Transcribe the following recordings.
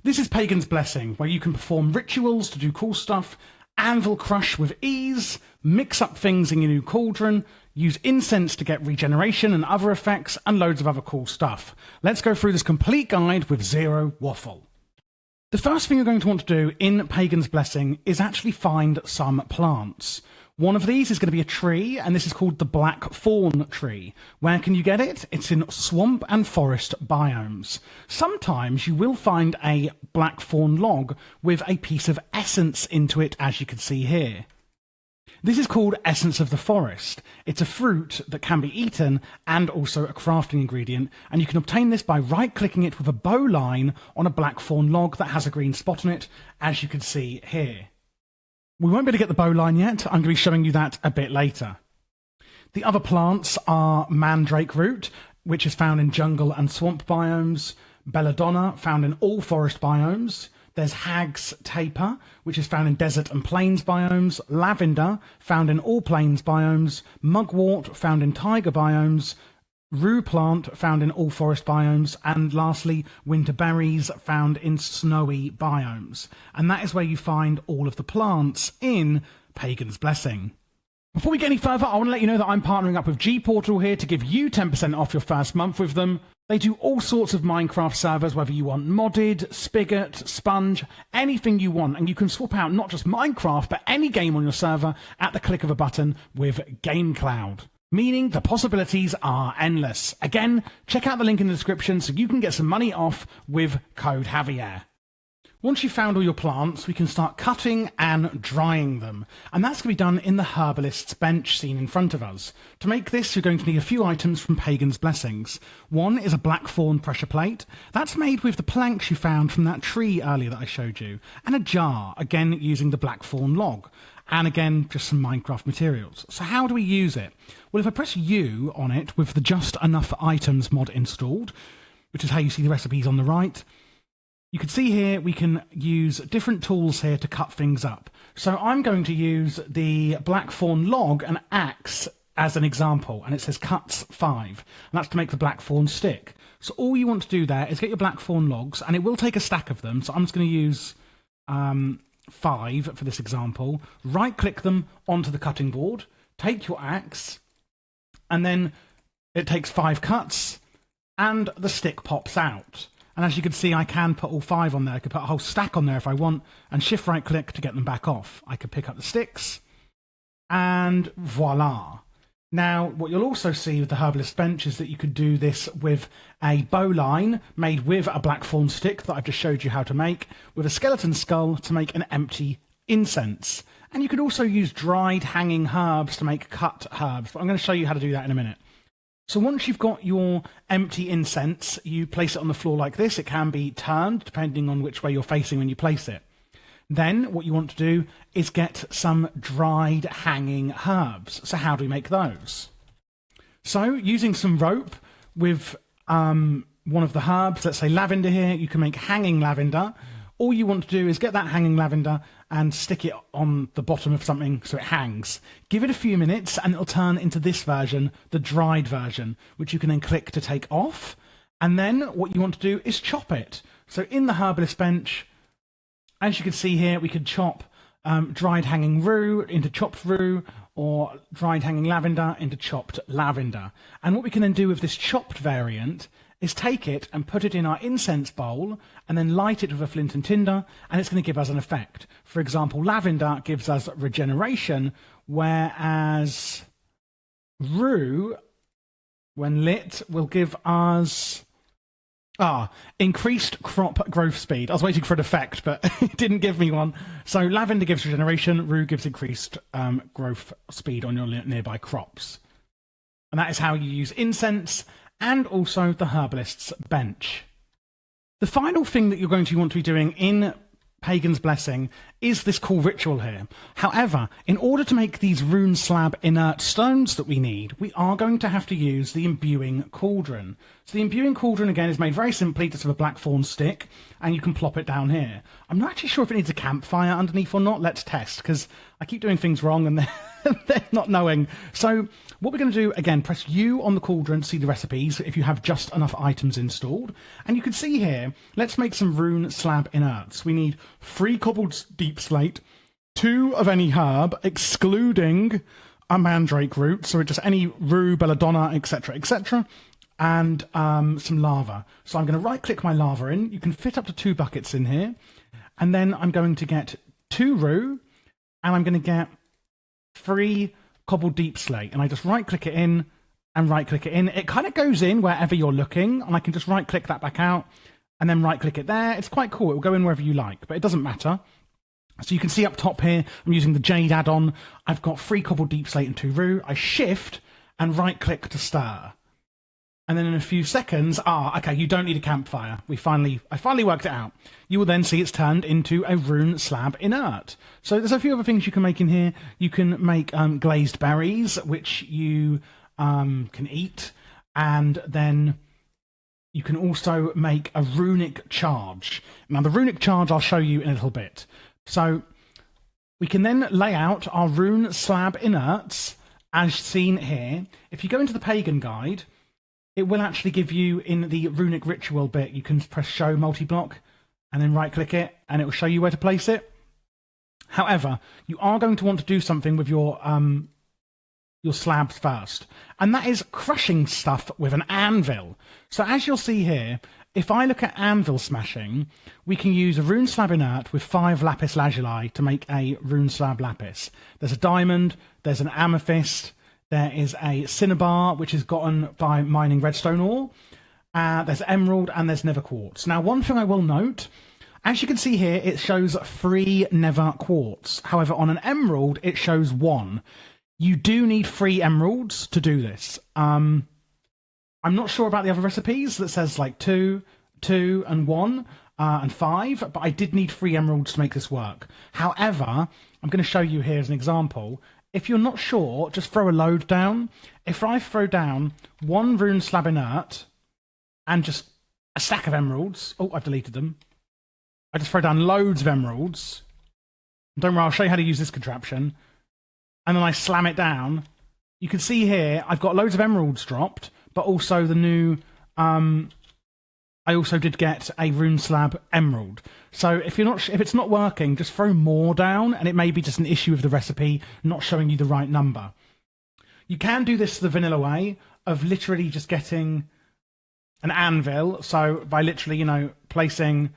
This is Pagan's Blessing, where you can perform rituals to do cool stuff, Anvil crush with ease, mix up things in your new cauldron, use incense to get regeneration and other effects, and loads of other cool stuff. Let's go through this complete guide with zero waffle. The first thing you're going to want to do in Pagan's Blessing is actually find some plants. One of these is going to be a tree, and this is called the black thorn tree. Where can you get it? It's in swamp and forest biomes. Sometimes you will find a black thorn log with a piece of essence into it, as you can see here. This is called Essence of the Forest. It's a fruit that can be eaten and also a crafting ingredient, and you can obtain this by right-clicking it with a bowline on a black thorn log that has a green spot on it, as you can see here. We won't be able to get the bowline yet. I'm going to be showing you that a bit later. The other plants are mandrake root, which is found in jungle and swamp biomes, belladonna, found in all forest biomes. There's hag's taper, which is found in desert and plains biomes, lavender, found in all plains biomes, mugwort, found in taiga biomes, rue plant, found in all forest biomes, and lastly, winter berries, found in snowy biomes. And that is where you find all of the plants in Pagan's Blessing. Before we get any further, I want to let you know that I'm partnering up with G-Portal here to give you 10% off your first month with them. They do all sorts of Minecraft servers, whether you want modded, spigot, sponge, anything you want. And you can swap out not just Minecraft, but any game on your server at the click of a button with GameCloud. Meaning the possibilities are endless. Again, check out the link in the description so you can get some money off with code Javier. Once you've found all your plants, we can start cutting and drying them. And that's going to be done in the Herbalist's bench seen in front of us. To make this, you're going to need a few items from Pagan's Blessings. One is a black thorn pressure plate. That's made with the planks you found from that tree earlier that I showed you. And a jar, again using the black thorn log. And again, just some Minecraft materials. So how do we use it? Well, if I press U on it with the Just Enough Items mod installed, which is how you see the recipes on the right, you can see here we can use different tools here to cut things up. So I'm going to use the blackthorn log and axe as an example, and it says cuts 5, and that's to make the blackthorn stick. So all you want to do there is get your blackthorn logs, and it will take a stack of them, so I'm just going to use 5 for this example. Right click them onto the cutting board, take your axe, and then it takes 5 cuts and the stick pops out. And as you can see, I can put all 5 on there. I could put a whole stack on there if I want, and shift right click to get them back off. I could pick up the sticks, and voila. Now, what you'll also see with the Herbalist bench is that you could do this with a bowline made with a blackthorn stick that I've just showed you how to make, with a skeleton skull to make an empty incense. And you could also use dried hanging herbs to make cut herbs, but I'm going to show you how to do that in a minute. So once you've got your empty incense, you place it on the floor like this. It can be turned depending on which way you're facing when you place it. Then what you want to do is get some dried hanging herbs. So how do we make those? So using some rope with one of the herbs, let's say lavender here, you can make hanging lavender. All you want to do is get that hanging lavender and stick it on the bottom of something so it hangs. Give it a few minutes and it'll turn into this version, the dried version, which you can then click to take off. And then what you want to do is chop it. So in the Herbalist bench, as you can see here, we could chop dried hanging rue into chopped rue, or dried hanging lavender into chopped lavender. And what we can then do with this chopped variant is take it and put it in our incense bowl and then light it with a flint and tinder, and it's going to give us an effect. For example, lavender gives us regeneration, whereas rue, when lit, will give us increased crop growth speed. I was waiting for an effect, but it didn't give me one. So lavender gives regeneration, rue gives increased growth speed on your nearby crops. And that is how you use incense and also the Herbalist's bench. The final thing that you're going to want to be doing in Pagan's Blessing is this cool ritual here. However, in order to make these rune slab inert stones that we need, we are going to have to use the imbuing cauldron. So the imbuing cauldron, again, is made very simply just with a blackthorn stick, and you can plop it down here. I'm not actually sure if it needs a campfire underneath or not. Let's test, because I keep doing things wrong and then They're not knowing. So what we're going to do, again, press U on the cauldron to see the recipes if you have just enough items installed. And you can see here, let's make some rune slab inerts. We need 3 cobbled deep slate, 2 of any herb, excluding a mandrake root, so just any rue, belladonna, etc., etc., and some lava. So I'm going to right-click my lava in. You can fit up to 2 buckets in here. And then I'm going to get 2 rue, and I'm going to get 3 cobbled deep slate, and I just right click it in and right click it in. It kind of goes in wherever you're looking, and I can just right click that back out and then right click it there. It's quite cool. It will go in wherever you like, but it doesn't matter. So you can see up top here, I'm using the Jade add-on. I've got 3 cobbled deep slate and 2 rue. I shift and right click to stir. And then in a few seconds, okay, you don't need a campfire. I finally worked it out. You will then see it's turned into a rune slab inert. So there's a few other things you can make in here. You can make glazed berries, which you can eat. And then you can also make a runic charge. Now, the runic charge I'll show you in a little bit. So we can then lay out our rune slab inerts as seen here. If you go into the Pagan guide, it will actually give you in the runic ritual bit, you can press show multi-block and then right click it and it will show you where to place it. However, you are going to want to do something with your slabs first, and that is crushing stuff with an anvil. So as you'll see here, if I look at anvil smashing, we can use a rune slab inert with 5 lapis lazuli to make a rune slab lapis. There's a diamond, there's an amethyst, there is a cinnabar, which is gotten by mining redstone ore. There's emerald and there's nether quartz. Now, one thing I will note, as you can see here, it shows 3 nether quartz. However, on an emerald, it shows 1. You do need 3 emeralds to do this. I'm not sure about the other recipes that says like 2, 2, and 1, and 5, but I did need 3 emeralds to make this work. However, I'm going to show you here as an example. If you're not sure, just throw a load down. If I throw down 1 rune slab inert and just a stack of emeralds. Oh, I've deleted them. I just throw down loads of emeralds. Don't worry, I'll show you how to use this contraption. And then I slam it down. You can see here, I've got loads of emeralds dropped, but also the new... I also did get a rune slab emerald. So if it's not working, just throw more down, and it may be just an issue with the recipe not showing you the right number. You can do this the vanilla way of literally just getting an anvil. So by literally, placing,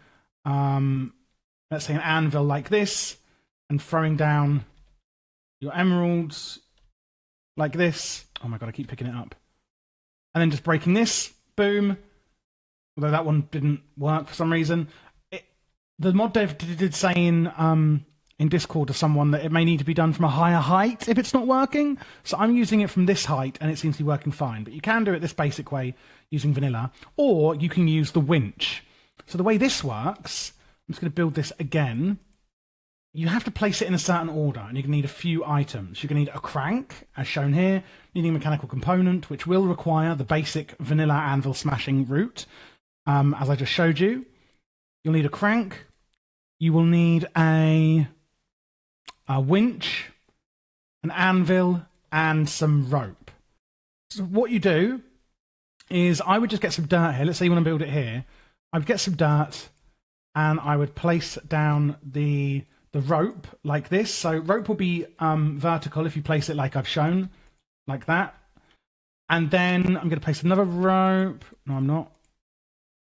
let's say an anvil like this, and throwing down your emeralds like this. Oh my god, I keep picking it up. And then just breaking this, boom. Although that one didn't work for some reason. The mod dev did say in Discord to someone that it may need to be done from a higher height if it's not working. So I'm using it from this height and it seems to be working fine. But you can do it this basic way using vanilla. Or you can use the winch. So the way this works, I'm just going to build this again. You have to place it in a certain order, and you're going to need a few items. You're going to need a crank, as shown here, needing a mechanical component, which will require the basic vanilla anvil smashing route. As I just showed you, you'll need a crank. You will need a winch, an anvil, and some rope. So what you do is I would just get some dirt here. Let's say you want to build it here. I would get some dirt, and I would place down the rope like this. So rope will be vertical if you place it like I've shown, like that. And then I'm going to place another rope. No, I'm not.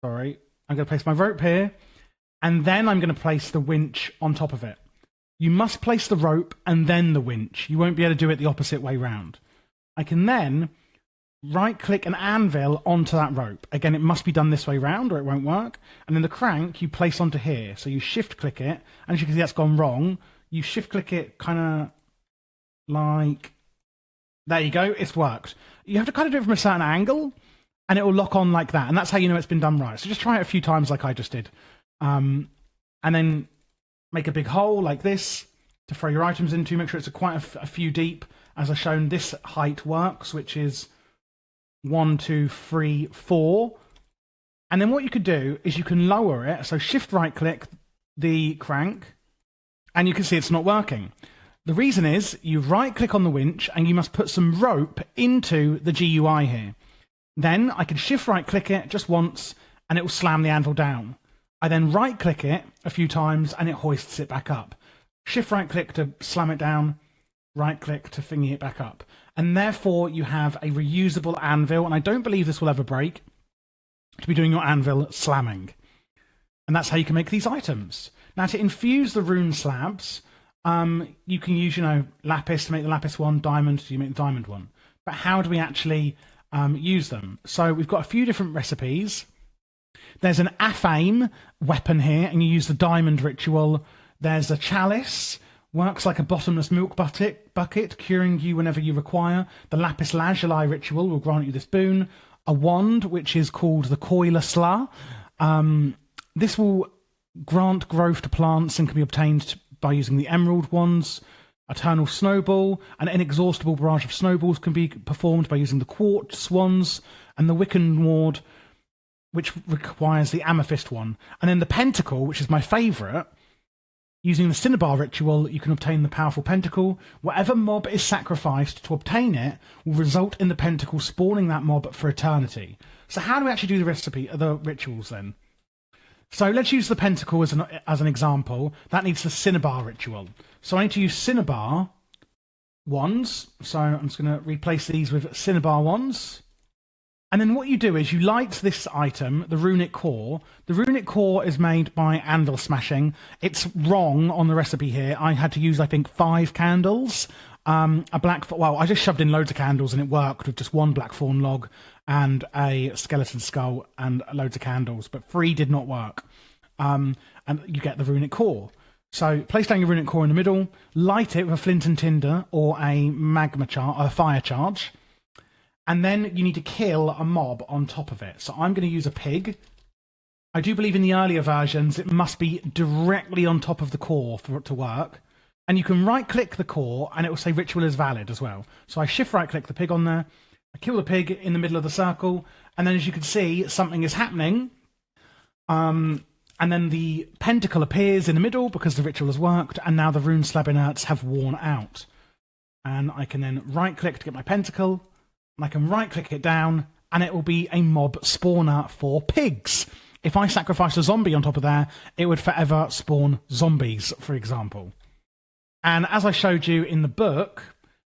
Sorry, I'm going to place my rope here, and then I'm going to place the winch on top of it. You must place the rope and then the winch. You won't be able to do it the opposite way round. I can then right-click an anvil onto that rope. Again, it must be done this way round or it won't work. And then the crank you place onto here. So you shift-click it, and as you can see that's gone wrong. You shift-click it kind of like... There you go, it's worked. You have to kind of do it from a certain angle, and it will lock on like that. And that's how you know it's been done right. So just try it a few times like I just did. And then make a big hole like this to throw your items into. Make sure it's quite a few deep. As I've shown, this height works, which is 1, 2, 3, 4. And then what you could do is you can lower it. So shift right click the crank, and you can see it's not working. The reason is you right click on the winch and you must put some rope into the GUI here. Then I can shift right click it just once and it will slam the anvil down. I then right click it a few times and it hoists it back up. Shift right click to slam it down, right click to thingy it back up. And therefore you have a reusable anvil, and I don't believe this will ever break, to be doing your anvil slamming. And that's how you can make these items. Now, to infuse the rune slabs, you can use, lapis to make the lapis one, diamond to make the diamond one. But how do we actually use them? So we've got a few different recipes. There's an Afame weapon here, and you use the diamond ritual. There's a chalice, works like a bottomless milk bucket, curing you whenever you require. The lapis lazuli ritual will grant you this boon. A wand, which is called the Coiler Sla. This will grant growth to plants and can be obtained by using the emerald wands. Eternal snowball, an inexhaustible barrage of snowballs can be performed by using the quartz wands, and the Wiccan ward, which requires the amethyst one. And then the pentacle, which is my favourite. Using the cinnabar ritual, you can obtain the powerful pentacle. Whatever mob is sacrificed to obtain it will result in the pentacle spawning that mob for eternity. So how do we actually do the rituals then? So let's use the pentacle as an example. That needs the cinnabar ritual. So I need to use cinnabar wands. So I'm just going to replace these with cinnabar wands. And then what you do is you light this item, the runic core. The runic core is made by anvil smashing. It's wrong on the recipe here. I had to use, I think, 5 candles. I just shoved in loads of candles and it worked with just 1 blackthorn log and a skeleton skull and loads of candles, but 3 did not work. And you get the runic core. So place down your runic core in the middle, light it with a flint and tinder or a fire charge. And then you need to kill a mob on top of it. So I'm going to use a pig. I do believe in the earlier versions, it must be directly on top of the core for it to work. And you can right-click the core, and it will say ritual is valid as well. So I shift right-click the pig on there. I kill the pig in the middle of the circle. And then as you can see, something is happening. And then the pentacle appears in the middle because the ritual has worked. And now the rune slab inerts have worn out. And I can then right-click to get my pentacle. And I can right-click it down, and it will be a mob spawner for pigs. If I sacrificed a zombie on top of there, it would forever spawn zombies, for example. And as I showed you in the book,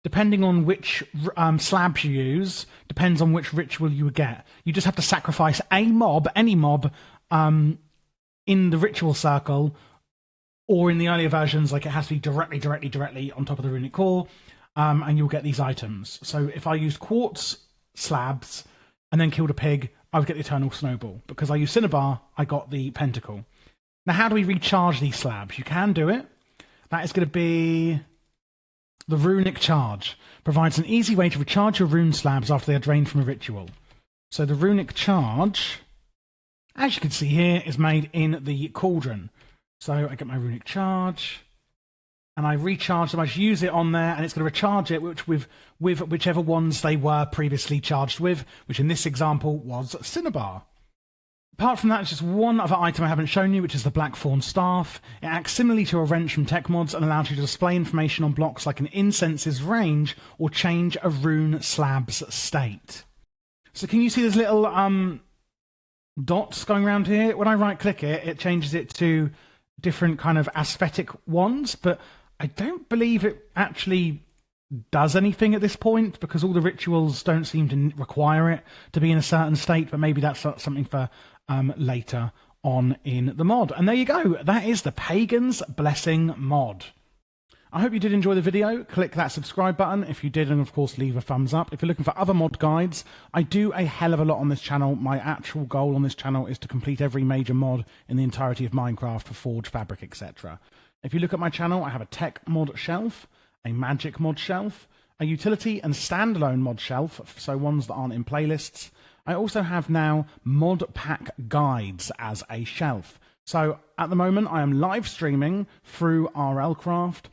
depending on which slabs you use, depends on which ritual you would get. You just have to sacrifice a mob, any mob, in the ritual circle, or in the earlier versions, like it has to be directly on top of the runic core. And you'll get these items. So if I used quartz slabs and then killed a pig, I would get the eternal snowball. Because I used cinnabar, I got the pentacle. Now, how do we recharge these slabs? You can do it. That is going to be the runic charge. Provides an easy way to recharge your rune slabs after they are drained from a ritual. So the runic charge, as you can see here, is made in the cauldron. So I get my runic charge. And I recharge them. I just use it on there, and it's going to recharge it with whichever ones they were previously charged with, which in this example was cinnabar. Apart from that, it's just one other item I haven't shown you, which is the blackthorn staff. It acts similarly to a wrench from tech mods and allows you to display information on blocks like an incense's range or change a rune slab's state. So can you see those little dots going around here? When I right-click it, it changes it to different kind of aesthetic ones, but I don't believe it actually does anything at this point because all the rituals don't seem to require it to be in a certain state, but maybe that's something for later on in the mod. And there you go. That is the Pagan's Blessing mod. I hope you did enjoy the video. Click that subscribe button if you did, and of course leave a thumbs up. If you're looking for other mod guides, I do a hell of a lot on this channel. My actual goal on this channel is to complete every major mod in the entirety of Minecraft for Forge, Fabric, etc. If you look at my channel, I have a tech mod shelf, a magic mod shelf, a utility and standalone mod shelf, so ones that aren't in playlists. I also have now mod pack guides as a shelf. So at the moment, I am live streaming through RLcraft.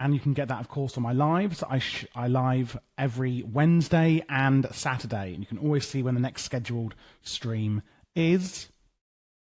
And you can get that, of course, on my lives. I live every Wednesday and Saturday. And you can always see when the next scheduled stream is.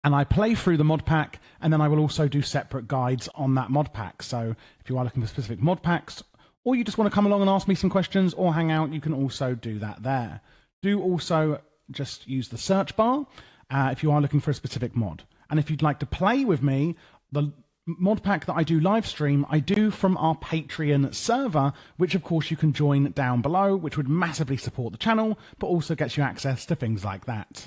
and I play through the mod pack, and then I will also do separate guides on that mod pack. So if you are looking for specific mod packs, or you just want to come along and ask me some questions or hang out, you can also do that there. Do also just use the search bar if you are looking for a specific mod. And if you'd like to play with me, the mod pack that I do live stream, I do from our Patreon server, which of course you can join down below, which would massively support the channel, but also gets you access to things like that.